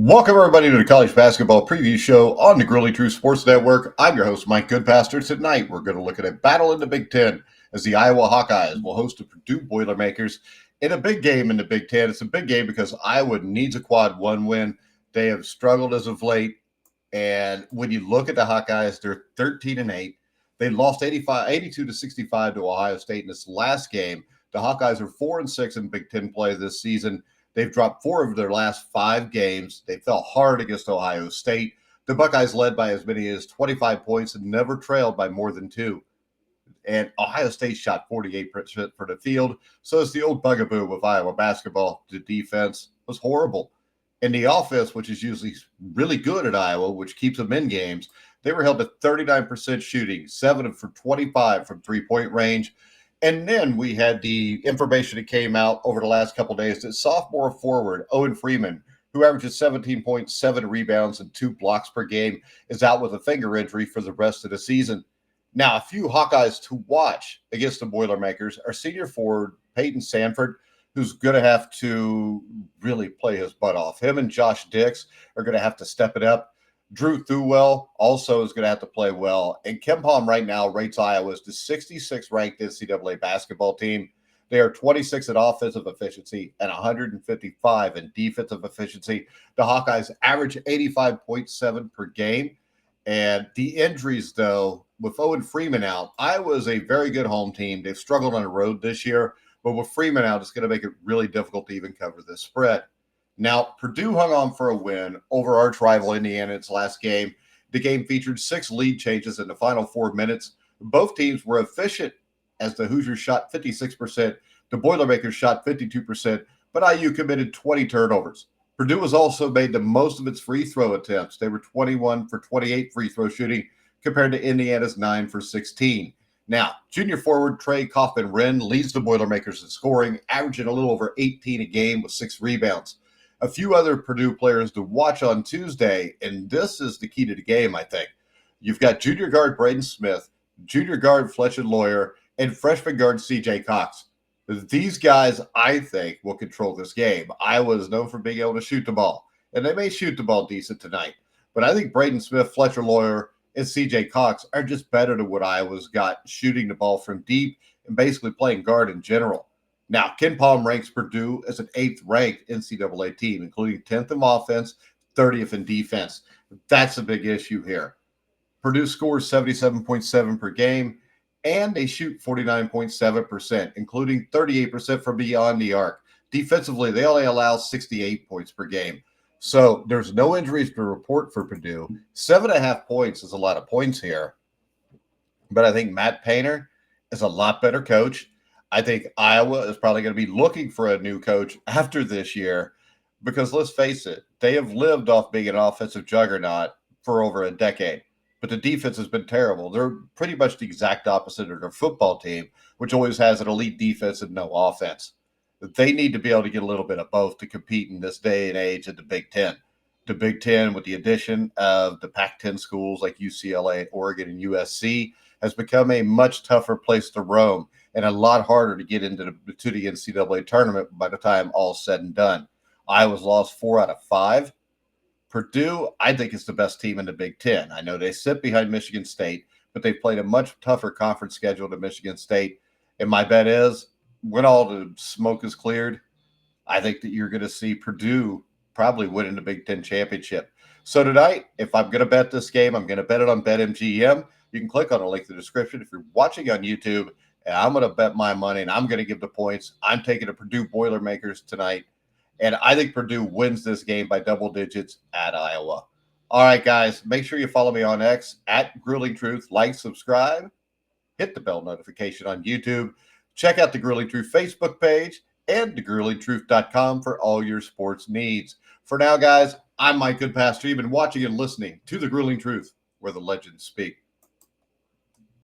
Welcome, everybody, to the College Basketball Preview Show on the Grueling Truth Sports Network. I'm your host, Mike Goodpaster. Tonight, we're going to look at a battle in the Big Ten as the Iowa Hawkeyes will host the Purdue Boilermakers in a big game in the Big Ten. It's a big game because Iowa needs a quad one win. They have struggled as of late, and when you look at the Hawkeyes, they're 13-8. They lost 82-65 to Ohio State in this last game. The Hawkeyes are 4-6 in Big Ten play this season. They've dropped 4 of their last 5 games. They fell hard against Ohio State. The Buckeyes led by as many as 25 points and never trailed by more than 2. And Ohio State shot 48% for the field. So it's the old bugaboo with Iowa basketball. The defense was horrible. And the offense, which is usually really good at Iowa, which keeps them in games, they were held to 39% shooting, 7 for 25 from three-point range. And then we had the information that came out over the last couple of days that sophomore forward Owen Freeman, who averages 17.7 rebounds and 2 blocks per game, is out with a finger injury for the rest of the season. Now, a few Hawkeyes to watch against the Boilermakers are senior forward Peyton Sanford, who's going to have to really play his butt off. Him and Josh Dix are going to have to step it up. Drew Thuwell also is going to have to play well. And KenPom right now rates Iowa as the 66th ranked NCAA basketball team. They are 26 in offensive efficiency and 155 in defensive efficiency. The Hawkeyes average 85.7 per game. And the injuries, though, with Owen Freeman out, Iowa is a very good home team. They've struggled on the road this year. But with Freeman out, it's going to make it really difficult to even cover this spread. Now, Purdue hung on for a win over arch rival Indiana in its last game. The game featured 6 lead changes in the final 4 minutes. Both teams were efficient as the Hoosiers shot 56%, the Boilermakers shot 52%, but IU committed 20 turnovers. Purdue was also made the most of its free throw attempts. They were 21 for 28 free throw shooting compared to Indiana's 9 for 16. Now, junior forward Trey Kaufman-Wren leads the Boilermakers in scoring, averaging a little over 18 a game with 6 rebounds. A few other Purdue players to watch on Tuesday, and this is the key to the game, I think. You've got junior guard Braden Smith, junior guard Fletcher Lawyer, and freshman guard C.J. Cox. These guys, I think, will control this game. Iowa is known for being able to shoot the ball, and they may shoot the ball decent tonight. But I think Braden Smith, Fletcher Lawyer, and C.J. Cox are just better than what Iowa's got shooting the ball from deep and basically playing guard in general. Now, KenPom ranks Purdue as an 8th-ranked NCAA team, including 10th in offense, 30th in defense. That's a big issue here. Purdue scores 77.7 per game, and they shoot 49.7%, including 38% from beyond the arc. Defensively, they only allow 68 points per game. So there's no injuries to report for Purdue. 7.5 points is a lot of points here. But I think Matt Painter is a lot better coach. I think Iowa is probably going to be looking for a new coach after this year because let's face it, they have lived off being an offensive juggernaut for over a decade. But the defense has been terrible. They're pretty much the exact opposite of their football team, which always has an elite defense and no offense. They need to be able to get a little bit of both to compete in this day and age at the Big Ten. The Big Ten, with the addition of the Pac-10 schools like UCLA, Oregon, and USC, has become a much tougher place to roam and a lot harder to get into the NCAA tournament by the time all's said and done. Iowa's lost 4 out of 5. Purdue, I think, is the best team in the Big Ten. I know they sit behind Michigan State, but they've played a much tougher conference schedule to Michigan State. And my bet is, when all the smoke is cleared, I think that you're going to see Purdue probably winning the Big Ten championship. So tonight, if I'm going to bet this game, I'm going to bet it on BetMGM. You can click on the link in the description if you're watching on YouTube. And I'm going to bet my money, and I'm going to give the points. I'm taking the Purdue Boilermakers tonight. And I think Purdue wins this game by double digits at Iowa. All right, guys, make sure you follow me on X at Grueling Truth. Like, subscribe, hit the bell notification on YouTube. Check out the Grueling Truth Facebook page and thegruelingtruth.com for all your sports needs. For now, guys, I'm Mike Goodpaster. You've been watching and listening to The Grueling Truth, where the legends speak.